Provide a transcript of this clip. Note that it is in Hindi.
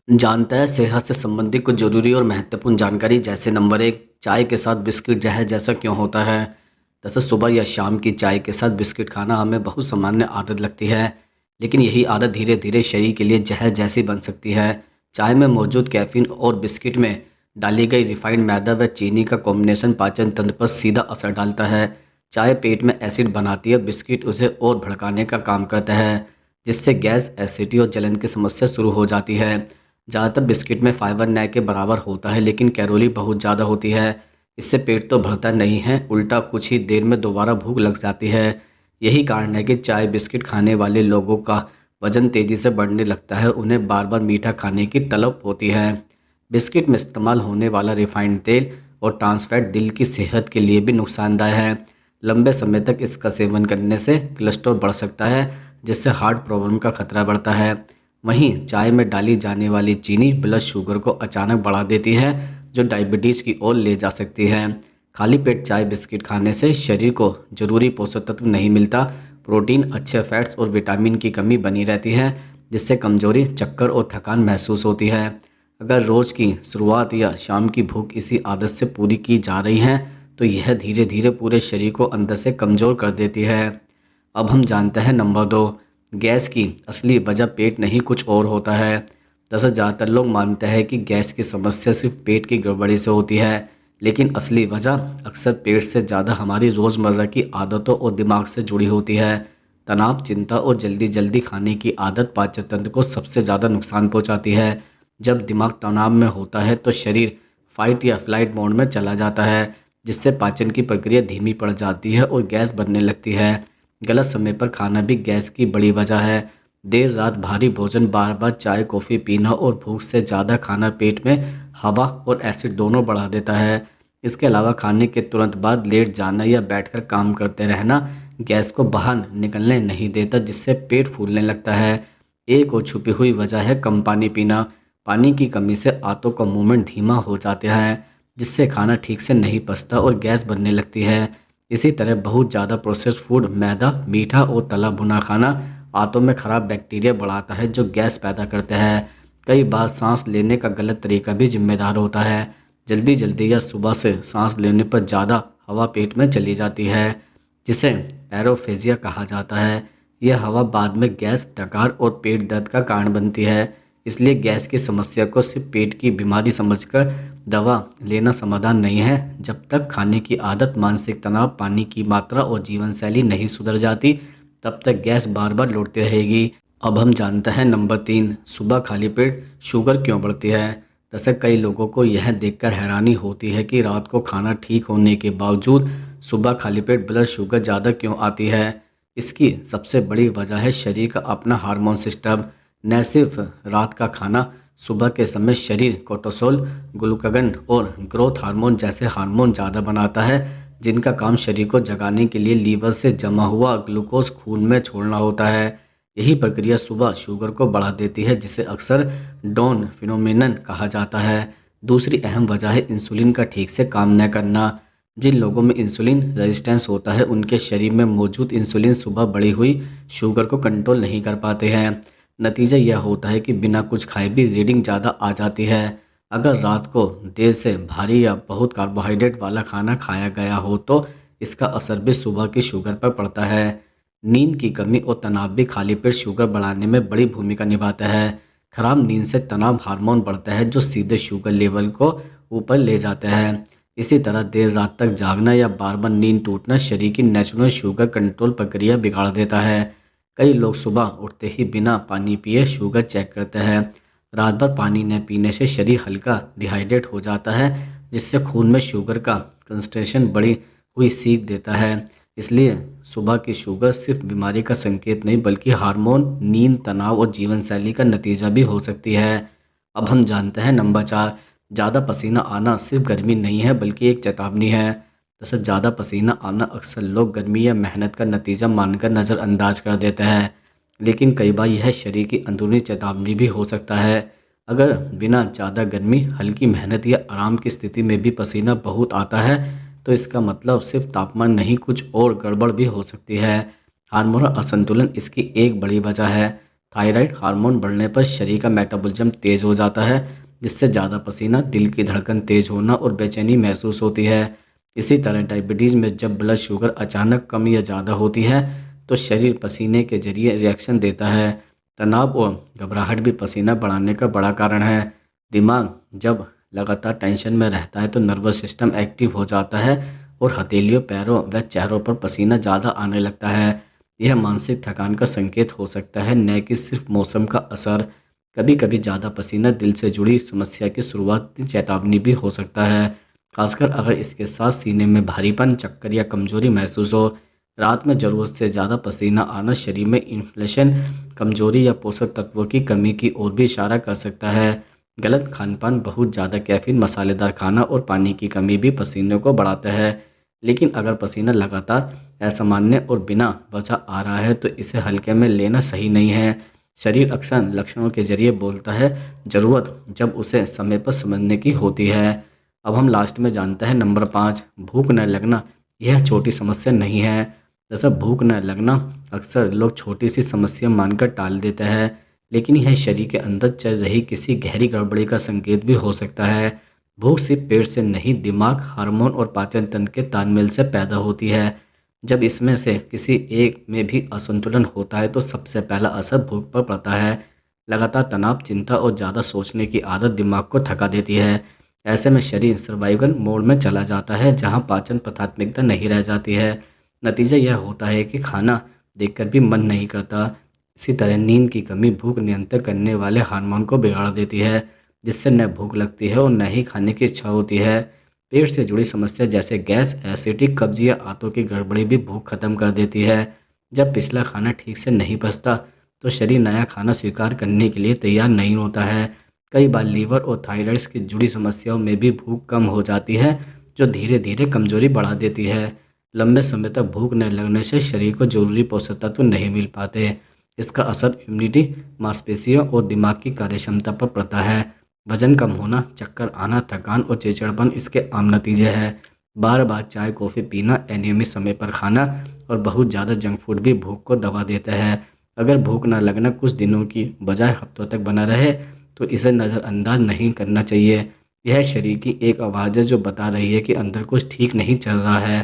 जानता है सेहत से संबंधित कुछ जरूरी और महत्वपूर्ण जानकारी। जैसे नंबर एक, चाय के साथ बिस्किट जहर जैसा क्यों होता है। दरअसल सुबह या शाम की चाय के साथ बिस्किट खाना हमें बहुत सामान्य आदत लगती है, लेकिन यही आदत धीरे धीरे शरीर के लिए जहर जैसी बन सकती है। चाय में मौजूद कैफीन और बिस्किट में डाली गई रिफाइंड मैदा व चीनी का कॉम्बिनेशन पाचन तंत्र पर सीधा असर डालता है। चाय पेट में एसिड बनाती है, बिस्किट उसे और भड़काने का काम करता है, जिससे गैस, एसिडिटी और जलन की समस्या शुरू हो जाती है। ज़्यादातर बिस्किट में फाइबर न के बराबर होता है, लेकिन कैलोरी बहुत ज़्यादा होती है। इससे पेट तो भरता नहीं है, उल्टा कुछ ही देर में दोबारा भूख लग जाती है। यही कारण है कि चाय बिस्किट खाने वाले लोगों का वजन तेज़ी से बढ़ने लगता है, उन्हें बार बार मीठा खाने की तलब होती है। बिस्किट में इस्तेमाल होने वाला रिफाइंड तेल और ट्रांस फैट दिल की सेहत के लिए भी नुकसानदायक है। लंबे समय तक इसका सेवन करने से कोलेस्ट्रॉल बढ़ सकता है, जिससे हार्ट प्रॉब्लम का खतरा बढ़ता है। वहीं चाय में डाली जाने वाली चीनी ब्लड शुगर को अचानक बढ़ा देती है, जो डायबिटीज़ की ओर ले जा सकती है। खाली पेट चाय बिस्किट खाने से शरीर को जरूरी पोषक तत्व नहीं मिलता। प्रोटीन, अच्छे फैट्स और विटामिन की कमी बनी रहती है, जिससे कमजोरी, चक्कर और थकान महसूस होती है। अगर रोज़ की शुरुआत या शाम की भूख इसी आदत से पूरी की जा रही है, तो यह धीरे धीरे पूरे शरीर को अंदर से कमज़ोर कर देती है। अब हम जानते हैं नंबर दो, गैस की असली वजह पेट नहीं कुछ और होता है। दरअसल ज़्यादातर लोग मानते हैं कि गैस की समस्या सिर्फ पेट की गड़बड़ी से होती है, लेकिन असली वजह अक्सर पेट से ज़्यादा हमारी रोज़मर्रा की आदतों और दिमाग से जुड़ी होती है। तनाव, चिंता और जल्दी जल्दी खाने की आदत पाचन तंत्र को सबसे ज़्यादा नुकसान पहुंचाती है। जब दिमाग तनाव में होता है तो शरीर फाइट या फ्लाइट मोड में चला जाता है, जिससे पाचन की प्रक्रिया धीमी पड़ जाती है और गैस बनने लगती है। गलत समय पर खाना भी गैस की बड़ी वजह है। देर रात भारी भोजन, बार बार चाय कॉफ़ी पीना और भूख से ज़्यादा खाना पेट में हवा और एसिड दोनों बढ़ा देता है। इसके अलावा खाने के तुरंत बाद लेट जाना या बैठकर काम करते रहना गैस को बाहर निकलने नहीं देता, जिससे पेट फूलने लगता है। एक और छुपी हुई वजह है कम पानी पीना। पानी की कमी से आंतों का मूवमेंट धीमा हो जाता है, जिससे खाना ठीक से नहीं पचता और गैस बनने लगती है। इसी तरह बहुत ज़्यादा प्रोसेस्ड फूड, मैदा, मीठा और तला भुना खाना आंतों में खराब बैक्टीरिया बढ़ाता है, जो गैस पैदा करते हैं। कई बार सांस लेने का गलत तरीका भी जिम्मेदार होता है। जल्दी जल्दी या सुबह से सांस लेने पर ज़्यादा हवा पेट में चली जाती है, जिसे एरोफेजिया कहा जाता है। यह हवा बाद में गैस, डकार और पेट दर्द का कारण बनती है। इसलिए गैस की समस्या को सिर्फ पेट की बीमारी समझकर दवा लेना समाधान नहीं है। जब तक खाने की आदत, मानसिक तनाव, पानी की मात्रा और जीवन शैली नहीं सुधर जाती, तब तक गैस बार बार लौटती रहेगी। अब हम जानते हैं नंबर तीन, सुबह खाली पेट शुगर क्यों बढ़ती है। दरअसल कई लोगों को यह देखकर हैरानी होती है कि रात को खाना ठीक होने के बावजूद सुबह खाली पेट ब्लड शुगर ज़्यादा क्यों आती है। इसकी सबसे बड़ी वजह है शरीर का अपना हार्मोन सिस्टम। न सिर्फ रात का खाना, सुबह के समय शरीर कोर्टिसोल, ग्लूकागन और ग्रोथ हार्मोन जैसे हार्मोन ज़्यादा बनाता है, जिनका काम शरीर को जगाने के लिए लीवर से जमा हुआ ग्लूकोज खून में छोड़ना होता है। यही प्रक्रिया सुबह शुगर को बढ़ा देती है, जिसे अक्सर डॉन फिनोमेनन कहा जाता है। दूसरी अहम वजह है इंसुलिन का ठीक से काम न करना। जिन लोगों में इंसुलिन रेजिस्टेंस होता है, उनके शरीर में मौजूद इंसुलिन सुबह बढ़ी हुई शुगर को कंट्रोल नहीं कर पाते हैं। नतीजा यह होता है कि बिना कुछ खाए भी रीडिंग ज़्यादा आ जाती है। अगर रात को देर से भारी या बहुत कार्बोहाइड्रेट वाला खाना खाया गया हो, तो इसका असर भी सुबह की शुगर पर पड़ता है। नींद की कमी और तनाव भी खाली पेट शुगर बढ़ाने में बड़ी भूमिका निभाता है। खराब नींद से तनाव हार्मोन बढ़ता है, जो सीधे शुगर लेवल को ऊपर ले जाता है। इसी तरह देर रात तक जागना या बार बार नींद टूटना शरीर की नेचुरल शुगर कंट्रोल प्रक्रिया बिगाड़ देता है। कई लोग सुबह उठते ही बिना पानी पिए शुगर चेक करते हैं। रात भर पानी न पीने से शरीर हल्का डिहाइड्रेट हो जाता है, जिससे खून में शुगर का कंसंट्रेशन बढ़ी हुई सीख देता है। इसलिए सुबह की शुगर सिर्फ बीमारी का संकेत नहीं, बल्कि हार्मोन, नींद, तनाव और जीवन शैली का नतीजा भी हो सकती है। अब हम जानते हैं नंबर चार, ज़्यादा पसीना आना सिर्फ गर्मी नहीं है, बल्कि एक चेतावनी है। जैसे ज़्यादा पसीना आना अक्सर लोग गर्मी या मेहनत का नतीजा मानकर नज़रअंदाज कर देते हैं, लेकिन कई बार यह शरीर की अंदरूनी चेतावनी भी हो सकता है। अगर बिना ज़्यादा गर्मी, हल्की मेहनत या आराम की स्थिति में भी पसीना बहुत आता है, तो इसका मतलब सिर्फ तापमान नहीं, कुछ और गड़बड़ भी हो सकती है। हार्मोनल असंतुलन इसकी एक बड़ी वजह है। थायराइड हार्मोन बढ़ने पर शरीर का मेटाबॉलिज्म तेज हो जाता है, जिससे ज़्यादा पसीना, दिल की धड़कन तेज होना और बेचैनी महसूस होती है। इसी तरह डायबिटीज़ में जब ब्लड शुगर अचानक कम या ज़्यादा होती है तो शरीर पसीने के जरिए रिएक्शन देता है। तनाव और घबराहट भी पसीना बढ़ाने का बड़ा कारण है। दिमाग जब लगातार टेंशन में रहता है तो नर्वस सिस्टम एक्टिव हो जाता है और हथेलियों, पैरों व चेहरों पर पसीना ज़्यादा आने लगता है। यह मानसिक थकान का संकेत हो सकता है, न कि सिर्फ मौसम का असर। कभी कभी ज़्यादा पसीना दिल से जुड़ी समस्या की शुरुआती चेतावनी भी हो सकता है, खासकर अगर इसके साथ सीने में भारीपन, चक्कर या कमजोरी महसूस हो। रात में ज़रूरत से ज़्यादा पसीना आना शरीर में इन्फ्लेशन, कमजोरी या पोषक तत्वों की कमी की ओर भी इशारा कर सकता है। गलत खानपान, बहुत ज़्यादा कैफीन, मसालेदार खाना और पानी की कमी भी पसीने को बढ़ाता है। लेकिन अगर पसीना लगातार असामान्य और बिना वजह आ रहा है तो इसे हल्के में लेना सही नहीं है। शरीर अक्सर लक्षणों के जरिए बोलता है, ज़रूरत जब उसे समय पर समझने की होती है। अब हम लास्ट में जानते हैं नंबर 5, भूख न लगना। यह छोटी समस्या नहीं है। जैसा भूख न लगना अक्सर लोग छोटी सी समस्या मानकर टाल देते हैं, लेकिन यह शरीर के अंदर चल रही किसी गहरी गड़बड़ी का संकेत भी हो सकता है। भूख सिर्फ पेट से नहीं, दिमाग, हार्मोन और पाचन तंत्र के तालमेल से पैदा होती है। जब इसमें से किसी एक में भी असंतुलन होता है तो सबसे पहला असर भूख पर पड़ता है। लगातार तनाव, चिंता और ज़्यादा सोचने की आदत दिमाग को थका देती है। ऐसे में शरीर सर्वाइवल मोड में चला जाता है, जहां पाचन प्राथमिकता नहीं रह जाती है। नतीजा यह होता है कि खाना देखकर भी मन नहीं करता। इसी तरह नींद की कमी भूख नियंत्रित करने वाले हार्मोन को बिगाड़ देती है, जिससे न भूख लगती है और न ही खाने की इच्छा होती है। पेट से जुड़ी समस्या जैसे गैस, एसिडिटी, कब्ज या आंतों की गड़बड़ी भी भूख खत्म कर देती है। जब पिछला खाना ठीक से नहीं पचता तो शरीर नया खाना स्वीकार करने के लिए तैयार नहीं होता है। कई बार लीवर और थायराइड की जुड़ी समस्याओं में भी भूख कम हो जाती है, जो धीरे धीरे कमजोरी बढ़ा देती है। लंबे समय तक भूख न लगने से शरीर को जरूरी पोषक तत्व नहीं मिल पाते। इसका असर इम्यूनिटी, मांसपेशियों और दिमाग की कार्यक्षमता पर पड़ता है। वजन कम होना, चक्कर आना, थकान और चिड़चिड़ापन इसके आम नतीजे हैं। बार बार चाय, कॉफ़ी पीना, अनियमित समय पर खाना और बहुत ज़्यादा जंक फूड भी भूख को दबा देता है। अगर भूख न लगना कुछ दिनों की बजाय हफ्तों तक बना रहे तो इसे नज़रअंदाज नहीं करना चाहिए। यह शरीर की एक आवाज़ है जो बता रही है कि अंदर कुछ ठीक नहीं चल रहा है।